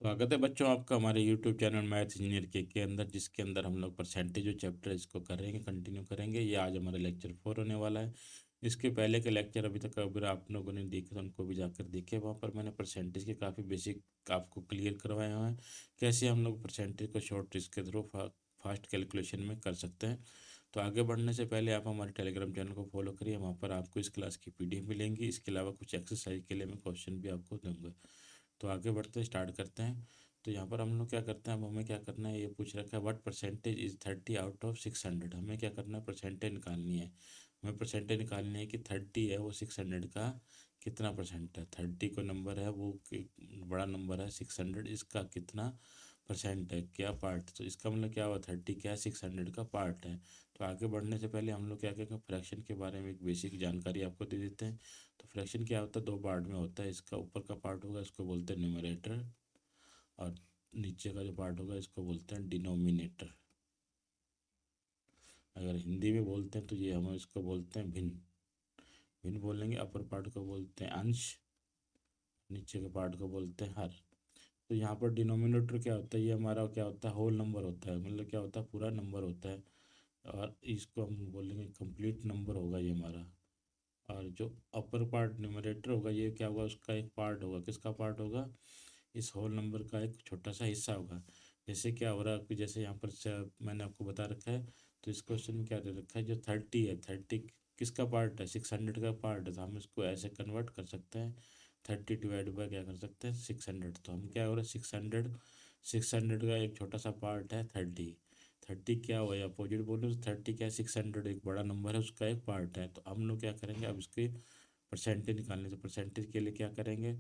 स्वागत है बच्चों आपका हमारे YouTube चैनल मैथ इंजीनियर के अंदर, जिसके अंदर हम लोग परसेंटेज जो चैप्टर है इसको करेंगे, कंटिन्यू करेंगे। ये आज हमारा लेक्चर 4 होने वाला है। इसके पहले के लेक्चर अभी तक अगर आप लोगों ने देखे तो उनको भी जाकर देखे। वहाँ पर मैंने परसेंटेज के काफ़ी बेसिक आपको क्लियर करवाए हुए हैं, कैसे हम लोग परसेंटेज को शॉर्ट ट्रिक्स के थ्रू फास्ट कैलकुलेशन में कर सकते हैं। तो आगे बढ़ने से पहले आप हमारे टेलीग्राम चैनल को फॉलो करिए। वहाँ पर आपको इस क्लास की PDF मिलेंगी। इसके अलावा कुछ एक्सरसाइज के लिए मैं क्वेश्चन भी आपको दूंगा। तो आगे बढ़ते हैं, स्टार्ट करते हैं। तो यहाँ पर हम लोग क्या करते हैं, अब हमें क्या करना है, ये पूछ रखा है what percentage is 30 out of 600। हमें क्या करना है, परसेंटेज निकालनी है। हमें परसेंटेज निकालनी है कि 30 है वो 600 का कितना परसेंट है। 30 को नंबर है वो बड़ा नंबर है 600, इसका कितना परसेंट है, क्या पार्ट। तो इसका मतलब क्या हुआ, 30 क्या 600 का पार्ट है। तो आगे बढ़ने से पहले हम लोग क्या करेंगे, फ्रैक्शन के बारे में एक बेसिक जानकारी आपको दे देते हैं। तो फ्रैक्शन क्या होता है, दो पार्ट में होता है। इसका ऊपर का पार्ट होगा इसको बोलते हैं न्यूमरेटर, और नीचे का जो पार्ट होगा इसको बोलते हैं डिनोमिनेटर। अगर हिंदी में बोलते हैं तो ये हम इसको बोलते हैं भिन्न। भिन्न बोलेंगे। अपर पार्ट को बोलते हैं अंश, नीचे के पार्ट को बोलते हैं हर। तो यहाँ पर डिनोमिनेटर क्या होता है, ये हमारा क्या होता है, होल नंबर होता है। मतलब क्या होता है, पूरा नंबर होता है। और इसको हम बोलेंगे कंप्लीट नंबर होगा ये हमारा। और जो अपर पार्ट न्यूमरेटर होगा ये क्या होगा, उसका एक पार्ट होगा। किसका पार्ट होगा, इस होल नंबर का एक छोटा सा हिस्सा होगा। जैसे क्या हो रहा है कि जैसे यहाँ पर मैंने आपको बता रखा है। तो इस क्वेश्चन में क्या दे रखा है, जो 30 है, 30 किसका पार्ट है, 600 का पार्ट है। तो हम इसको ऐसे कन्वर्ट कर सकते हैं, 30 डिवाइड बाय क्या कर सकते हैं 600। तो हम क्या हो रहा है, 600 का एक छोटा सा पार्ट है 30। 30 क्या हुआ, अपोजिट बोलो तो 30 क्या है, 600 एक बड़ा नंबर है उसका एक पार्ट है। तो हम लोग क्या करेंगे, अब इसके परसेंटेज निकालने। तो परसेंटेज के लिए क्या करेंगे,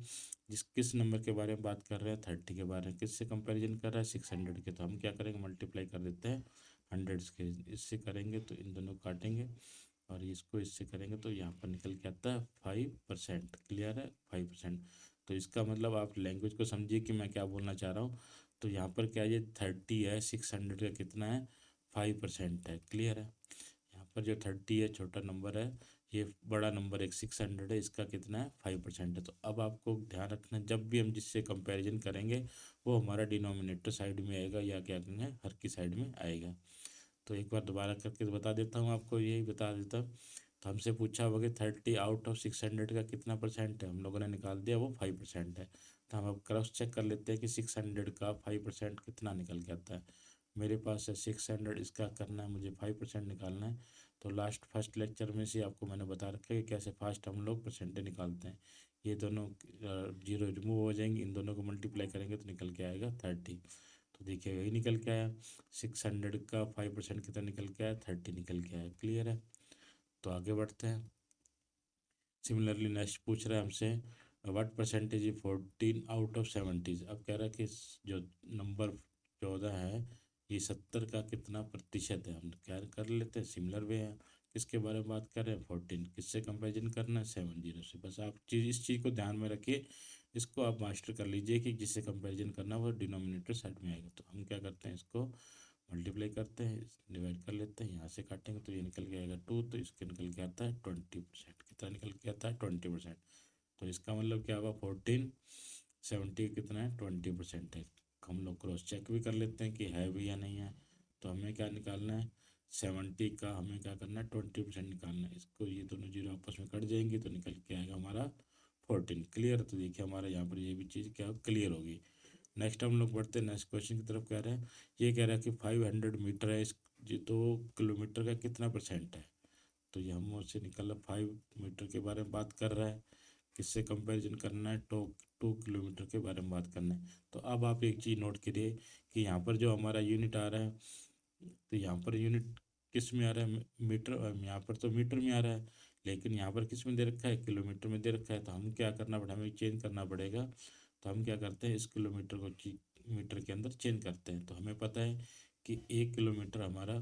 जिस किस नंबर के बारे में बात कर रहे हैं, 30 के बारे में। किससे कंपैरिजन कर रहा है, 600 के। तो हम क्या करेंगे, मल्टीप्लाई कर देते हैं हंड्रेड्स के। इससे करेंगे तो इन दोनों को काटेंगे, और इसको इससे करेंगे तो यहाँ पर निकल के आता है 5%। क्लियर है, 5%। तो इसका मतलब आप लैंग्वेज को समझिए कि मैं क्या बोलना चाह रहा हूँ। तो यहाँ पर क्या, ये 30 है, 600 का कितना है, 5% है। क्लियर है। यहाँ पर जो 30 है छोटा नंबर है, ये बड़ा नंबर एक 600 है, इसका कितना है, 5% है। तो अब आपको ध्यान रखना, जब भी हम जिससे कंपैरिजन करेंगे वो हमारा डिनोमिनेटर साइड में आएगा, या क्या कहेंगे हर की साइड में आएगा। तो एक बार दोबारा करके बता देता हूँ आपको, यही बता देता हूँ। तो हमसे पूछा होगा कि 30 आउट ऑफ 600 का कितना परसेंट है, हम लोगों ने निकाल दिया वो 5% है। तो हम अब क्रॉस चेक कर लेते हैं कि 600 का 5% कितना निकल के आता है। मेरे पास है 600, इसका करना है मुझे 5% निकालना है। तो लास्ट फर्स्ट लेक्चर में से आपको मैंने बता रखा है कि कैसे फास्ट हम लोग परसेंटेज निकालते हैं। ये दोनों जीरो रिमूव हो जाएंगे, इन दोनों को मल्टीप्लाई करेंगे तो निकल के आएगा 30। तो देखिए यही निकल के आया, 600 का 5% कितना निकल के आया, 30 निकल के आया। क्लियर है। तो आगे बढ़ते हैं। सिमिलरली नेक्स्ट पूछ रहा है हमसे, what percentage is 14 out of 70। अब कह रहा है कि जो नंबर 14 है, ये 70 का कितना प्रतिशत है। हम क्या कर लेते हैं, सिमिलर वे है। किसके बारे में बात कर रहे हैं, 14, किससे कंपेरिजन करना है, 70 से। बस आप इस चीज़ को ध्यान में रखिए, इसको आप मास्टर कर लीजिए कि जिससे कंपेरिजन करना वो डिनोमिनेटर साइड में आएगा। तो हम क्या करते हैं, इसको मल्टीप्लाई करते हैं, डिवाइड कर लेते हैं, यहाँ से काटेंगे तो ये निकल के आएगा 2। तो इसके निकल के आता है 20%। कितना निकल के आता है, 20%। तो इसका मतलब क्या हुआ, 14, 70 कितना है, 20% है। हम लोग क्रॉस चेक भी कर लेते हैं कि है भी या नहीं है। तो हमें क्या निकालना है, 70 का हमें क्या करना है, 20% निकालना है। इसको ये दोनों जीरो आपस में कट जाएंगे तो निकल के आएगा हमारा 14। क्लियर। तो देखिए हमारा यहाँ पर ये भी चीज़ क्या क्लियर होगी। नेक्स्ट हम लोग बढ़ते हैं नेक्स्ट क्वेश्चन की तरफ। कह रहे हैं, ये कह रहा है कि 500 मीटर है, इस ये 2 किलोमीटर का कितना परसेंट है। तो ये हम उससे निकल 5 मीटर के बारे में बात कर रहा है, किससे कंपैरिजन करना है, 2 किलोमीटर के बारे में बात करना है। तो अब आप एक चीज़ नोट करिए कि यहाँ पर जो हमारा यूनिट आ रहा है, तो यहाँ पर यूनिट किस में आ रहा है, मीटर। यहाँ पर तो मीटर में आ रहा है, लेकिन यहाँ पर किस में दे रखा है, किलोमीटर में दे रखा है। तो हम क्या करना पड़ेगा, हमें चेंज करना पड़ेगा। तो हम क्या करते हैं, इस किलोमीटर को मीटर के अंदर चेंज करते हैं। तो हमें पता है कि 1 किलोमीटर हमारा,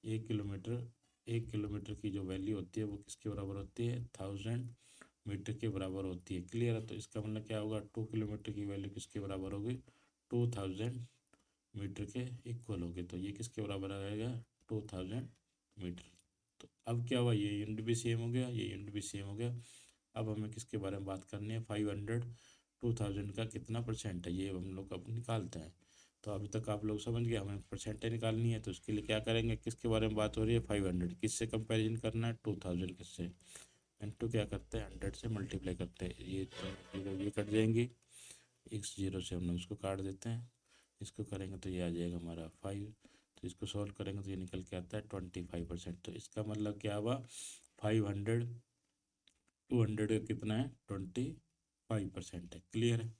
1 किलोमीटर, 1 किलोमीटर की जो वैल्यू होती है वो किसके बराबर होती है, 1000 मीटर के बराबर होती है। क्लियर है। तो इसका मतलब क्या होगा, 2 किलोमीटर की वैल्यू किसके बराबर होगी, 2000 मीटर के इक्वल होगी। तो ये किसके बराबर आएगा, 2000 मीटर। तो अब क्या हुआ, ये यूनिट भी सेम हो गया, ये यूनिट भी सेम हो गया। अब हमें किसके बारे में बात करनी है, 500 2000 का कितना परसेंट है ये हम लोग अब निकालते हैं। तो अभी तक आप लोग समझ गए, हमें परसेंटेज निकालनी है। तो उसके लिए क्या करेंगे, किसके बारे में बात हो रही है, 500 किससे कंपैरिजन करना है, 2000 किससे, इनटू क्या करते हैं 100 से मल्टीप्लाई करते हैं, ये तो जीरो ये कट जाएंगी, x जीरो से हम लोग इसको काट देते हैं, इसको करेंगे तो ये आ जाएगा हमारा 5। तो इसको सॉल्व करेंगे तो ये निकल के आता है 25%। तो इसका मतलब क्या हुआ, 500 200 का कितना है, 25% है। क्लियर है,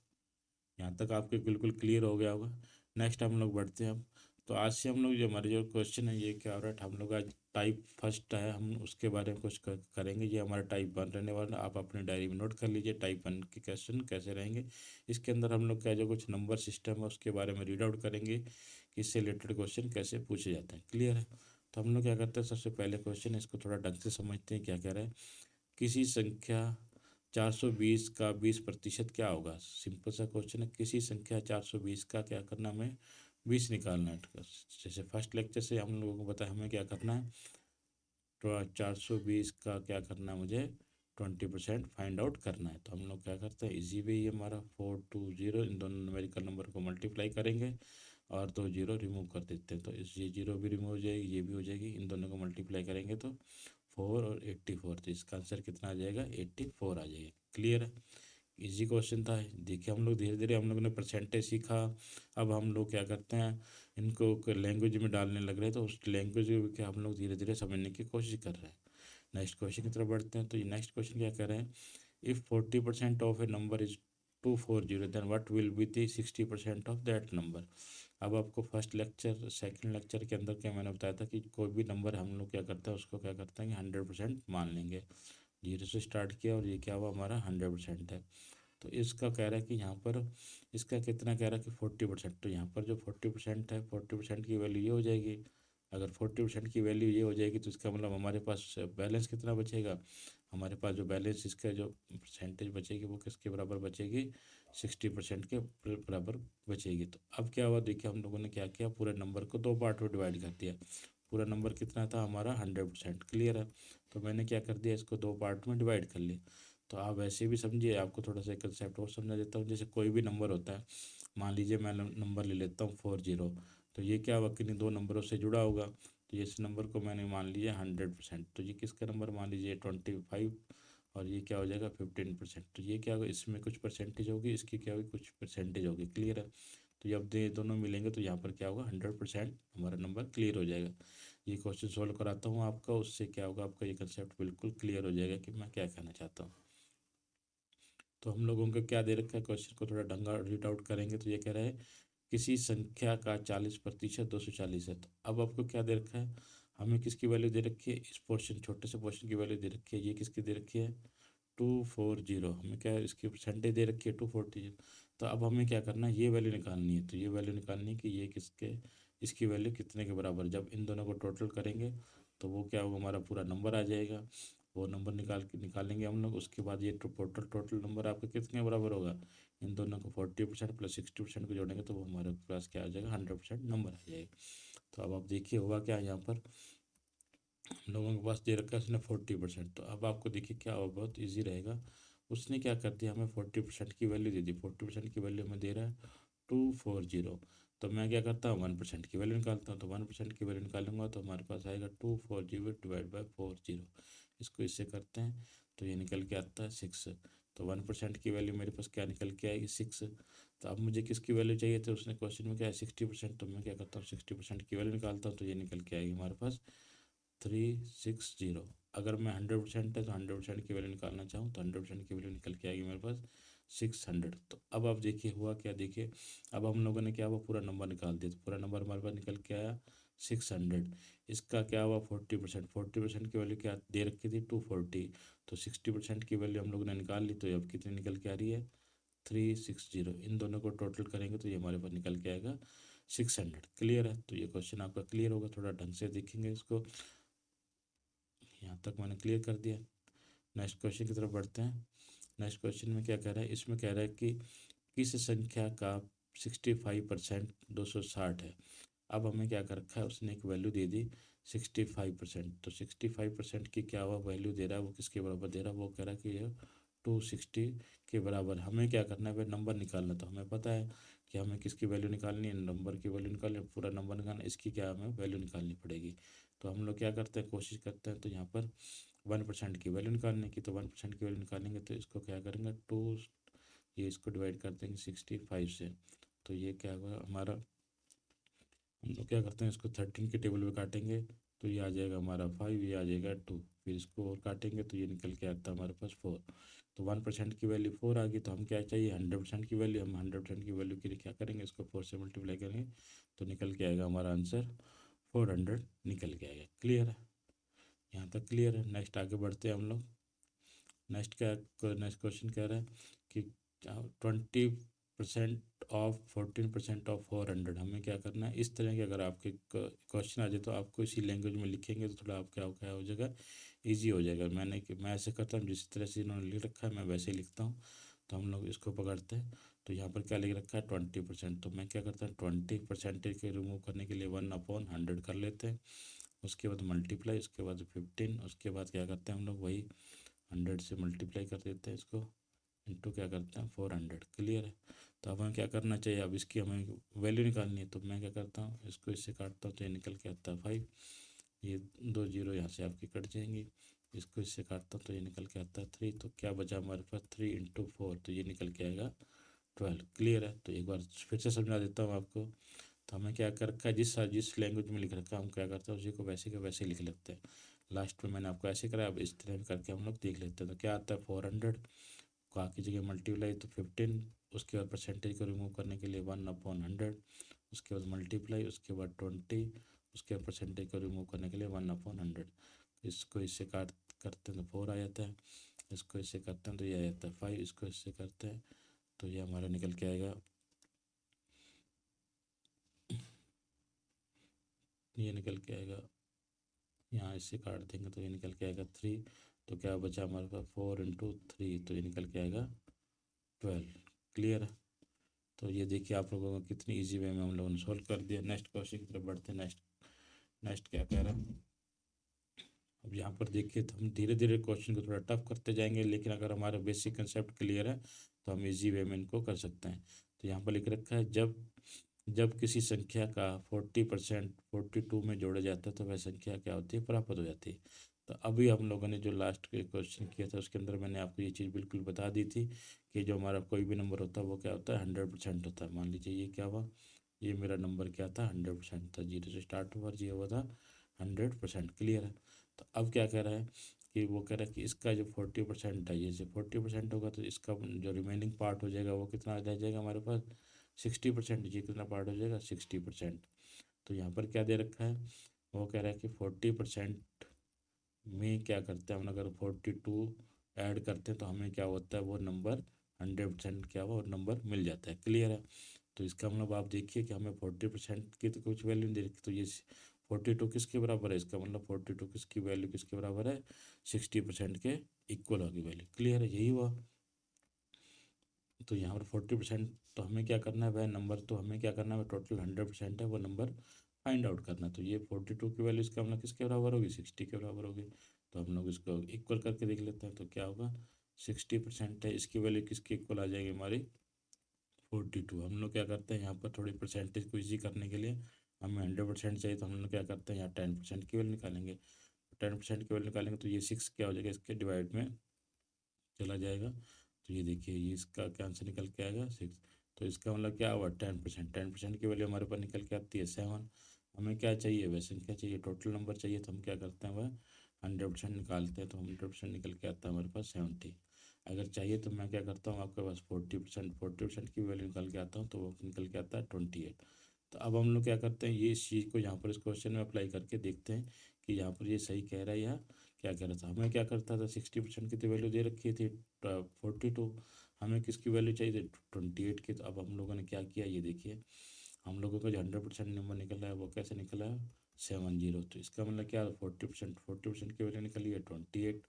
यहाँ तक आपके बिल्कुल क्लियर हो गया होगा। नेक्स्ट हम लोग बढ़ते हैं अब। तो आज से हम लोग जो हमारे जो क्वेश्चन है ये क्या हो रहा है, हम लोग आज टाइप फर्स्ट है, हम उसके बारे में कुछ करेंगे। ये हमारा टाइप 1 रहने वाला है, आप अपनी डायरी में नोट कर लीजिए टाइप 1 के क्वेश्चन कैसे रहेंगे। इसके अंदर हम लोग क्या जो कुछ नंबर सिस्टम है उसके बारे में रीड आउट करेंगे कि इससे रिलेटेड क्वेश्चन कैसे पूछे जाते हैं। क्लियर है, तो हम लोग क्या करते हैं, सबसे पहले क्वेश्चन है इसको थोड़ा ढंग से समझते हैं क्या कह रहा है। किसी संख्या 420 का 20% क्या होगा। सिंपल सा क्वेश्चन है, किसी संख्या 420 का क्या करना, हमें 20 निकालना है। जैसे फर्स्ट लेक्चर से हम लोगों को बताया हमें क्या करना है, तो 420 का क्या करना है मुझे, 20% फाइंड आउट करना है। तो हम लोग क्या करते हैं, इजी वे ये हमारा 420 इन दोनों न्यूमेरिकल नंबर को मल्टीप्लाई करेंगे और 2 जीरो रिमूव कर देते हैं। तो इस ये जीरो भी रिमूव हो जाएगी, ये भी हो जाएगी, इन दोनों को मल्टीप्लाई करेंगे तो 4 और 84। तो इसका आंसर कितना आ जाएगा, 84 आ जाएगा। क्लियर है, इजी क्वेश्चन था। देखिए हम लोग धीरे धीरे हम लोगों ने परसेंटेज सीखा, अब हम लोग क्या करते हैं, इनको लैंग्वेज में डालने लग रहे हैं। तो उस लैंग्वेज को क्या हम लोग धीरे धीरे समझने की कोशिश कर रहे हैं। नेक्स्ट क्वेश्चन की तरफ बढ़ते हैं। तो ये नेक्स्ट क्वेश्चन क्या कर रहे हैं, if 40% of a number is 240 then what will be the 60% of that number. अब आपको फर्स्ट लेक्चर सेकंड लेक्चर के अंदर क्या मैंने बताया था कि कोई भी नंबर हम लोग क्या करते हैं उसको क्या करते हैं कि 100% मान लेंगे। जीरो से स्टार्ट किया और ये क्या हुआ हमारा 100% है। तो इसका कह रहा है कि यहाँ पर इसका कितना कह रहा है कि 40%। तो यहाँ पर जो 40% है 40% की वैल्यू ये हो जाएगी। अगर 40% की वैल्यू ये हो जाएगी तो इसका मतलब हमारे पास बैलेंस कितना बचेगा, हमारे पास जो बैलेंस इसका जो परसेंटेज बचेगी वो किसके बराबर बचेगी, 60% के बराबर बचेगी। तो अब क्या हुआ, देखिए हम लोगों ने क्या किया, पूरे नंबर को दो पार्ट में डिवाइड कर दिया। पूरा नंबर कितना था हमारा 100%। क्लियर है, तो मैंने क्या कर दिया, इसको दो पार्ट में डिवाइड कर लिया। तो आप वैसे भी समझिए, आपको थोड़ा सा कंसेप्ट और समझा देता हूँ। जैसे कोई भी नंबर होता है, मान लीजिए मैं नंबर ले लेता हूँ 40, तो ये क्या हुआ, किन्हीं दो नंबरों से जुड़ा होगा। तो ये इस नंबर को मैंने मान लिया 100%, तो ये किसका नंबर मान लीजिए 25, और ये क्या हो जाएगा 15%। तो ये क्या होगा, इसमें कुछ परसेंटेज होगी, इसकी क्या होगी कुछ परसेंटेज होगी। क्लियर है, तो जब ये दोनों मिलेंगे तो यहाँ पर क्या होगा 100% हमारा नंबर क्लियर हो जाएगा। ये क्वेश्चन सॉल्व कराता हूँ आपका, उससे क्या होगा आपका ये कंसेप्ट बिल्कुल क्लियर हो जाएगा कि मैं क्या कहना चाहता हूँ। तो हम लोगों को क्या दे रखा है, क्वेश्चन को थोड़ा ढंगा रीड आउट करेंगे तो ये कह रहा है किसी संख्या का 40% 240 है। तो अब आपको क्या दे रखा है, हमें किसकी वैल्यू दे रखी है, इस पोर्शन छोटे से पोर्शन की वैल्यू दे रखी है, ये किसकी दे रखी है 240, हमें क्या है इसकी परसेंटेज दे रखी है 240। तो अब हमें क्या करना है, ये वैल्यू निकालनी है। तो ये वैल्यू निकालनी है कि ये किसके, इसकी वैल्यू कितने के बराबर, जब इन दोनों को टोटल करेंगे तो वो क्या होगा हमारा पूरा नंबर आ जाएगा। वो नंबर निकालेंगे हम लोग, उसके बाद ये टोटल टोटल नंबर आपका कितने बराबर होगा, इन दोनों को 40% प्लस 60% को जोड़ेंगे तो वो हमारे पास क्या आ जाएगा 100% नंबर आ जाएगा। तो अब आप देखिए हुआ क्या यहाँ पर, हम लोगों के पास दे रखा है उसने 40%। तो अब आपको देखिए क्या होगा, बहुत ईजी रहेगा। उसने क्या कर दिया, हमें 40% की वैल्यू दे दी, 40% की वैल्यू हमें दे रहा है 240। तो मैं क्या करता हूँ 1% की वैल्यू निकालता हूँ। तो 1% की वैल्यू निकालूंगा तो हमारे पास आएगा 240 डिवाइड बाई 40। इसको इससे करते हैं तो ये निकल के आता है 6। तो 1% की वैल्यू मेरे पास क्या निकल के आएगी 6। तो अब मुझे किसकी वैल्यू चाहिए थी, उसने क्वेश्चन में क्या है 60%। तो मैं क्या करता हूँ 60% की वैल्यू निकालता हूँ तो ये निकल के आएगी हमारे पास 360। अगर मैं 100% है तो 100% की वैल्यू निकालना चाहूँ तो 100% की वैल्यू निकल के आएगी मेरे पास 600। तो अब आप देखिए हुआ क्या, देखिए अब हम लोगों ने क्या हुआ पूरा नंबर निकाल दिया। तो पूरा नंबर हमारे पास निकल के आया 600। इसका क्या हुआ 40%, 40% की वैल्यू क्या दे रखी थी 240। तो 60% की वैल्यू हम लोगों ने निकाल ली, तो अब कितनी निकल के आ रही है 360। इन दोनों को टोटल करेंगे तो ये हमारे पास निकल के आएगा 600। क्लियर है, तो ये क्वेश्चन आपका क्लियर होगा, थोड़ा ढंग से देखेंगे इसको। यहाँ तक मैंने क्लियर कर दिया। नेक्स्ट क्वेश्चन की तरफ बढ़ते हैं। नेक्स्ट क्वेश्चन में क्या कह रहा है, इसमें कह रहा है कि किस संख्या का 65% 260 है। अब हमें क्या कर रखा है, उसने एक वैल्यू दे दी 65%। तो 65% की क्या हुआ वैल्यू दे रहा है, वो किसके बराबर दे रहा है, वो कह रहा है कि ये टू 60 के बराबर। हमें क्या करना है भाई, नंबर निकालना। तो हमें पता है कि हमें किसकी वैल्यू निकालनी है, नंबर की वैल्यू निकालनी है, पूरा नंबर निकालना है, इसकी क्या हमें वैल्यू निकालनी पड़ेगी। तो हम लोग क्या करते हैं, कोशिश करते हैं तो यहाँ पर 1% की वैल्यू निकालने की। तो 1% की वैल्यू निकालेंगे तो इसको क्या करेंगे, ये इसको डिवाइड कर देंगे 65 से। तो ये क्या होगा हमारा, हम लोग क्या करते हैं इसको 13 के टेबल में काटेंगे तो ये आ जाएगा हमारा 5, ये आ जाएगा 2। फिर इसको और काटेंगे तो ये निकल के आता है हमारे पास 4। तो 1% की वैल्यू 4 आ गई। तो हम क्या चाहिए, 100% की वैल्यू। हम 100% की वैल्यू के लिए क्या करेंगे, इसको 4 से मल्टीप्लाई करेंगे तो निकल के आएगा हमारा आंसर 400 निकल के आएगा। क्लियर है, यहाँ तक क्लियर है। नेक्स्ट आगे बढ़ते हैं हम लोग। नेक्स्ट क्वेश्चन कह रहा है कि 20% ऑफ 14% ऑफ 400। हमें क्या करना है, इस तरह के अगर आपके क्वेश्चन आ जाए तो आपको इसी लैंग्वेज में लिखेंगे तो थोड़ा आप क्या हो जाएगा, ईजी हो जाएगा। मैं ऐसे करता हूँ, जिस तरह से इन्होंने लिख रखा है मैं वैसे ही लिखता हूँ। तो हम लोग इसको पकड़ते हैं। तो यहाँ पर क्या लिख रखा है 20%। तो मैं क्या करता हूँ 20% के रिमूव करने के लिए 1/100 कर लेते हैं। उसके बाद मल्टीप्लाई, उसके बाद 15, उसके बाद क्या करते हैं हम लोग वही 100 से मल्टीप्लाई कर देते हैं इसको, इंटू क्या करते हैं 400। क्लियर है। तो अब हमें क्या करना चाहिए, अब इसकी हमें वैल्यू निकालनी है। तो मैं क्या करता हूँ, इसको इससे काटता हूँ तो ये निकल के आता है 5। ये 2 जीरो यहाँ से आपकी कट जाएंगी। इसको इससे काटता हूँ तो ये निकल के आता है 3। तो क्या बचा हमारे पास 3 × 4, तो ये निकल के आएगा 12। क्लियर है। तो एक बार फिर से समझा देता हूँ आपको। तो हमें क्या कर रखा है, जिस लैंग्वेज में लिख रखा है हम क्या करते हैं उसी को वैसे के वैसे लिख लेते हैं। लास्ट में मैंने आपको ऐसे कराया, अब इस तरह करके हम लोग देख लेते हैं। तो क्या आता है 400 को आगे जगह मल्टीप्लाई तो 15, उसके बाद परसेंटेज को रिमूव करने के लिए 1/100, उसके बाद मल्टीप्लाई, उसके बाद 20, उसके बाद परसेंटेज को रिमूव करने के लिए 1/100। इसको इससे काट करते हैं तो 4 आ जाता है। इसको इससे करते हैं तो ये आ जाता है 5। इसको इससे करते हैं तो ये हमारा निकल के आएगा, ये निकल के आएगा, यहाँ इससे काट देंगे तो ये निकल के आएगा 3। तो क्या बचा हमारे पास 4 × 3, तो ये निकल के आएगा 12। क्लियर है। तो ये देखिए आप लोगों को कितनी इजी वे में हम लोगों ने सॉल्व कर दिया। नेक्स्ट क्वेश्चन की तरफ बढ़ते हैं। नेक्स्ट क्या कह रहा है, अब यहाँ पर देखिए तो हम धीरे धीरे क्वेश्चन को थोड़ा टफ करते जाएंगे, लेकिन अगर हमारा बेसिक कंसेप्ट क्लियर है तो हम इजी वे में इनको कर सकते हैं। तो यहाँ पर लिख रखा है, जब जब किसी संख्या का 40% 42 में जोड़ा जाता है तो वह संख्या क्या होती है, प्राप्त हो जाती है। तो अभी हम लोगों ने जो लास्ट के क्वेश्चन किया था उसके अंदर मैंने आपको ये चीज़ बिल्कुल बता दी थी कि जो हमारा कोई भी नंबर होता है वो क्या होता है 100% होता है। मान लीजिए ये क्या हुआ, ये मेरा नंबर क्या था 100% था, 0 से स्टार्ट हुआ, ये हुआ था 100%। क्लियर है। तो अब क्या कह रहा है कि वो कह रहा है कि इसका जो 40% है, ये से 40% होगा तो इसका जो रिमेनिंग पार्ट हो जाएगा वो कितना रह जाएगा हमारे पास 60%। जी कितना पार्ट हो जाएगा 60%। तो यहाँ पर क्या दे रखा है, वो कह रहा है कि 40% में क्या करते हैं हम, अगर 42 ऐड करते हैं तो हमें क्या होता है, वो नंबर 100% क्या हुआ, वो नंबर मिल जाता है। क्लियर है। तो इसका मतलब आप देखिए कि हमें 40% की तो कुछ वैल्यू दे रखी, तो ये 42 किसके बराबर है, इसका मतलब 42 किसकी वैल्यू किसके बराबर है, 60% के इक्वल होगी वैल्यू। क्लियर है, यही हुआ। तो यहाँ पर 40%, तो हमें क्या करना है वह नंबर, तो हमें क्या करना है टोटल 100% है वो नंबर फाइंड आउट करना। तो ये 42 की वैल्यू इसका मतलब किसके बराबर होगी, 60 के बराबर होगी। तो हम लोग इसको इक्वल करके देख लेते हैं। तो क्या होगा, 60% है, इसकी वैल्यू किसकी इक्वल आ जाएगी हमारी 42। हम लोग क्या करते हैं यहाँ पर थोड़ी परसेंटेज को ईजी करने के लिए, हमें 100% चाहिए तो हम लोग क्या करते हैं यहाँ 10% की वैल्यू निकालेंगे। 10% की वैल्यू निकालेंगे तो ये 6 क्या हो जाएगा, इसके डिवाइड में चला जाएगा। तो ये देखिए ये इसका क्या आंसर निकल के आएगा 6। तो इसका मतलब क्या हुआ 10%, 10% की वैल्यू हमारे पास निकल के आती है 7। हमें क्या चाहिए, वह संख्या चाहिए, टोटल नंबर चाहिए। तो हम क्या करते हैं वह 100% निकालते हैं तो 100% निकल के आता है हमारे पास 70। अगर चाहिए तो मैं क्या करता हूँ आपके पास 40% की वैल्यू निकल के आता हूँ तो वो निकल के आता है 28। तो अब हम लोग क्या करते हैं, ये इस चीज़ को यहाँ पर इस क्वेश्चन में अप्लाई करके देखते हैं कि यहाँ पर ये सही कह रहा है या क्या कह रहा था। हमें क्या करता था 60% की तो वैल्यू दे रखी थी 42, हमें किसकी वैल्यू चाहिए थी 28 की। तो अब हम लोगों ने क्या किया, ये देखिए हम लोगों का जो 100% नंबर निकला है वो कैसे निकला है 70। तो इसका मतलब क्या 40% की वैल्यू निकली है 28,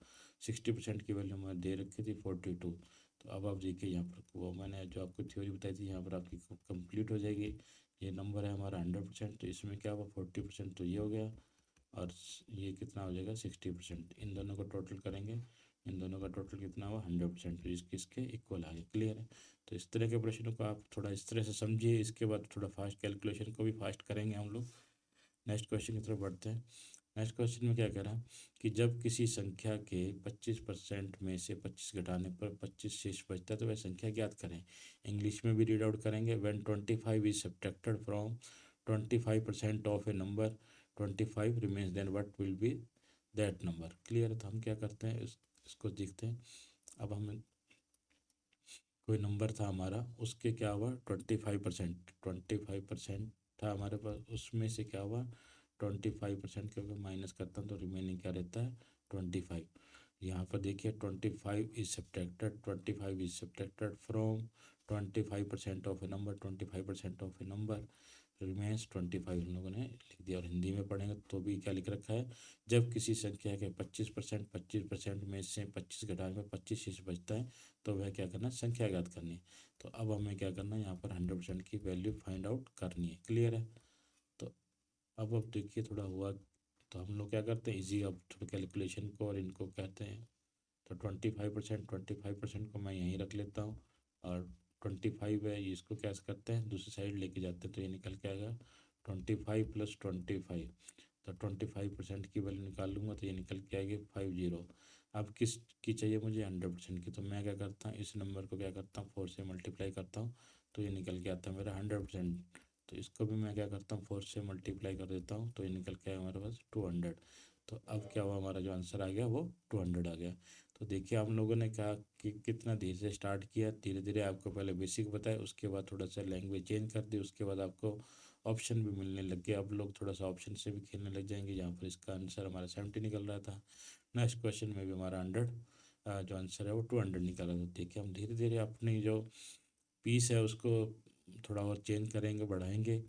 60% की वैल्यू हमें दे रखी थी 42। तो अब आप देखिए यहाँ पर वो मैंने जो आपको थ्योरी बताई थी यहाँ पर आपकी कंप्लीट हो जाएगी। ये नंबर है हमारा 100%, तो इसमें क्या हुआ 40%, तो ये हो गया। और ये कितना हो जाएगा 60%। इन दोनों को टोटल करेंगे इन दोनों का टोटल कितना हुआ 100%, तो इसके इक्वल आ गया। क्लियर है। तो इस तरह के प्रश्नों को आप थोड़ा इस तरह से समझिए, इसके बाद थोड़ा फास्ट कैलकुलेशन को भी फास्ट करेंगे हम लोग। नेक्स्ट क्वेश्चन की तरफ बढ़ते हैं। नेक्स्ट क्वेश्चन में क्या कह रहा है कि जब किसी संख्या के 25% में से 25 घटाने पर 25 शेष बचता है तो वह संख्या ज्ञात करें। इंग्लिश में भी रीड आउट करेंगे। When 25 is subtracted from 25% of a number 25 remains, then what will be that number. Clear है। तो हम क्या करते हैं, इसको देखते हैं। अब हम कोई नंबर था हमारा, उसके क्या हुआ 25% था हमारे पास, उसमें से क्या हुआ 25%, क्योंकि माइनस करता हूँ तो रिमेनिंग क्या रहता है 25। यहाँ पर देखिए 25 is subtracted from 25% of a number, 25% of a number remains 25 हम लोगों ने लिख दिया। और हिंदी में पढ़ेंगे तो भी क्या लिख रखा है, जब किसी संख्या के 25% में से 25 घटाने में 25 शेष बचता है तो वह क्या करना है, संख्या ज्ञात करनी है। तो अब हमें क्या करना है, यहाँ पर 100% की वैल्यू फाइंड आउट करनी है। क्लियर है। तो अब देखिए थोड़ा हुआ, तो हम लोग क्या करते हैं इजी, अब थोड़ा कैलकुलेशन को और इनको कहते हैं। तो 25% को मैं यहीं रख लेता हूँ, और 25 है ये, इसको क्या करते हैं दूसरी साइड लेके जाते हैं, तो ये निकल के आएगा 25 + 25। तो 25% की वैल्यू निकाल लूँगा तो ये निकल के आएगी 50। अब किस की चाहिए मुझे 100% की, तो मैं क्या करता हूँ इस नंबर को क्या करता हूँ 4 से मल्टीप्लाई करता हूँ, तो ये निकल के आता है मेरा 100%। तो इसको भी मैं क्या करता हूँ 4 से मल्टीप्लाई कर देता हूँ, तो ये निकल के आएगा हमारे पास 200। तो अब क्या हुआ, हमारा जो आंसर आ गया वो 200 आ गया। तो देखिए हम लोगों ने कहा कि कितना धीरे से स्टार्ट किया, धीरे धीरे आपको पहले बेसिक बताया, उसके बाद थोड़ा सा लैंग्वेज चेंज कर दी, उसके बाद आपको ऑप्शन भी मिलने लग गए। अब लोग थोड़ा सा ऑप्शन से भी खेलने लग जाएंगे। यहाँ पर इसका आंसर हमारा 70 निकल रहा था। नेक्स्ट क्वेश्चन में भी हमारा 100 जो आंसर है वो 200 निकला था। देखिए हम धीरे धीरे अपनी जो पीस है उसको थोड़ा और चेंज करेंगे, बढ़ाएंगे।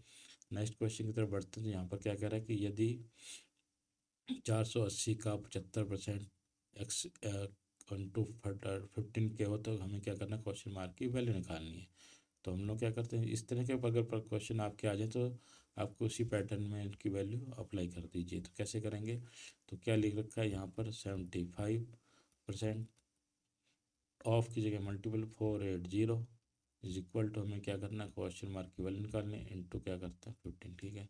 नेक्स्ट क्वेश्चन की तरफ बढ़ते हैं। तो यहाँ पर क्या कह रहा है कि यदि 480 का 75% एक्स इंटू 15 के हो तो हमें क्या करना है, क्वेश्चन मार्क की वैल्यू निकालनी है। तो हम लोग क्या करते हैं, इस तरह के अगर पर क्वेश्चन आपके आ जाए तो आपको उसी पैटर्न में इनकी वैल्यू अप्लाई कर दीजिए। तो कैसे करेंगे, तो क्या लिख रखा है यहाँ पर 75% ऑफ की जगह मल्टीपल 480 इज इक्वल टू, हमें क्या करना है क्वेश्चन मार्क की वैल्यू निकालनी है, इंटू क्या करता है 15। ठीक है।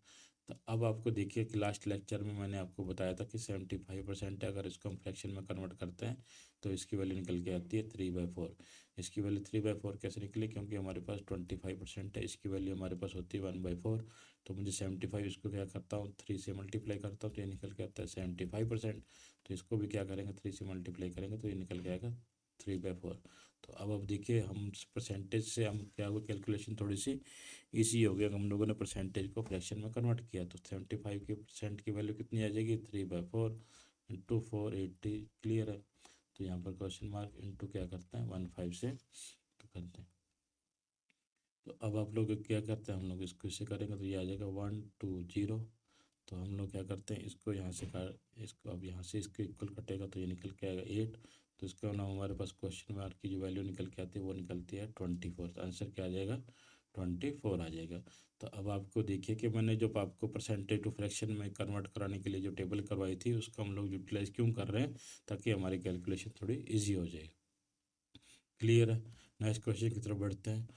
तो अब आपको देखिए कि लास्ट लेक्चर में मैंने आपको बताया था कि 75% है, अगर इसको हम फ्रैक्शन में कन्वर्ट करते हैं तो इसकी वैल्यू निकल के आती है 3/4। इसकी वैल्यू 3/4 कैसे निकली, क्योंकि हमारे पास 25% है, इसकी वैल्यू हमारे पास होती है 1/4। तो मुझे 75 इसको क्या करता हूँ 3 से मल्टीप्लाई करता हूँ तो ये निकल के आता है 75%। तो इसको भी क्या करेंगे 3 से मल्टीप्लाई करेंगे तो ये निकल के आएगा 3/4। तो अब देखिए हम परसेंटेज से हम क्या हुआ, कैलकुलेशन थोड़ी सी इजी हो गया। हम लोगों ने परसेंटेज को फ्रैक्शन में कन्वर्ट किया, तो 75 की परसेंट की वैल्यू कितनी आ जाएगी 3/4 इंटू 480। क्लियर है। तो यहाँ पर क्वेश्चन मार्क इंटू क्या करते हैं 15 से तो करते हैं। तो अब आप लोग क्या करते हैं, हम लोग इसको इसे करेंगे तो ये आ जाएगा 120। तो हम लोग क्या करते हैं इसको यहाँ से काट, इसको अब यहाँ से इसको इक्वल कटेगा तो ये निकल के आएगा 8। तो इसका नाम हमारे पास क्वेश्चन मार्क की जो वैल्यू निकल के आती है वो निकलती है 24। तो आंसर क्या आ जाएगा 24 आ जाएगा। तो अब आपको देखिए कि मैंने जो आपको परसेंटेज टू फ्रैक्शन में कन्वर्ट कराने के लिए जो टेबल करवाई थी उसको हम लोग यूटिलाइज क्यों कर रहे हैं, ताकि हमारी कैलकुलेशन थोड़ी ईजी हो जाए। क्लियर है। नेक्स्ट क्वेश्चन की तरफ बढ़ते हैं।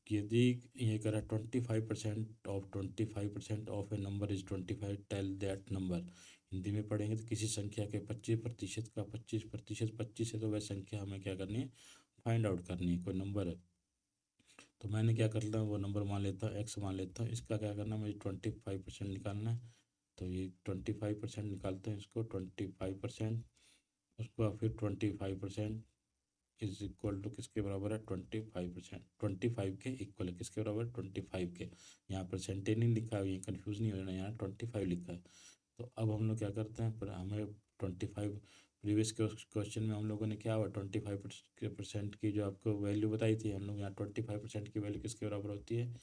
यदि ये कह रहा है 25% of a number is 25, tell that number. Hindi में पढ़ेंगे तो किसी संख्या के 25% का 25% 25 है तो वह संख्या हमें क्या करनी है, फाइंड आउट करनी है। कोई नंबर है तो मैंने क्या करता हूँ वो नंबर मान लेता हूँ, एक्स मान लेता हूँ। इसका क्या करना है, मुझे 25% निकालना है। तो ये 25% निकालते हैं, इसको 25%, उसको फिर 25% इज इक्वल टू किसके बराबर है 25%, 25 के इक्वल है, किसके बराबर 25 के। यहाँ परसेंटेज नहीं लिखा है, ये कन्फ्यूज़ नहीं हो जाना, यहाँ 25 लिखा है। तो अब हम लोग क्या करते हैं, पर हमें 25 प्रीवियस क्वेश्चन में हम लोगों ने क्या हुआ 25% की जो आपको वैल्यू बताई थी, हम लोग यहाँ 25% की वैल्यू किसके बराबर होती है,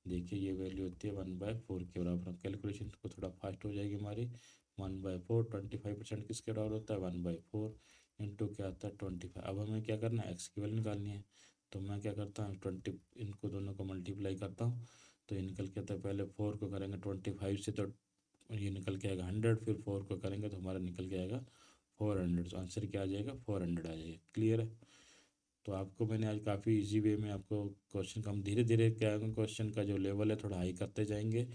देखिए ये वैल्यू होती है 1/4 के बराबर। कैलकुलेशन को थोड़ा फास्ट हो जाएगी हमारी। 1/4 25% किसके बराबर होता है 1/4 इंटू क्या आता है 25। अब हमें क्या करना है एक्स की वैल्यू निकालनी है। तो मैं क्या करता हूँ 20 इनको दोनों को मल्टीप्लाई करता हूँ तो ये निकल के आता है, पहले 4 को करेंगे 25 से तो ये निकल के आएगा 100, फिर 4 को करेंगे तो हमारा निकल के आएगा 400, तो आंसर क्या आ जाएगा 400 आ जाएगा। क्लियर है। तो आपको मैंने आज काफ़ी इजी वे में आपको क्वेश्चन का, हम धीरे धीरे क्या है क्वेश्चन का जो लेवल है थोड़ा हाई करते जाएंगे।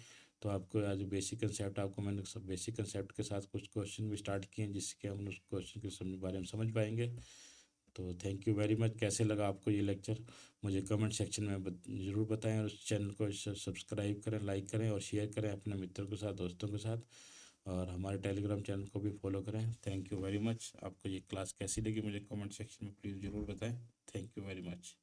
तो आपको आज बेसिक कंसेप्ट, आपको मैंने सब बेसिक कंसेप्ट के साथ कुछ क्वेश्चन भी स्टार्ट किए हैं जिसके हम उस क्वेश्चन के बारे में समझ पाएंगे। तो थैंक यू वेरी मच। कैसे लगा आपको ये लेक्चर मुझे कमेंट सेक्शन में ज़रूर बताएं, और उस चैनल को सब्सक्राइब करें, लाइक करें और शेयर करें अपने मित्रों के साथ, दोस्तों के साथ, और हमारे टेलीग्राम चैनल को भी फॉलो करें। Thank you very much. आपको ये क्लास कैसी लगी मुझे कमेंट सेक्शन में प्लीज़ ज़रूर बताएं। Thank you very much.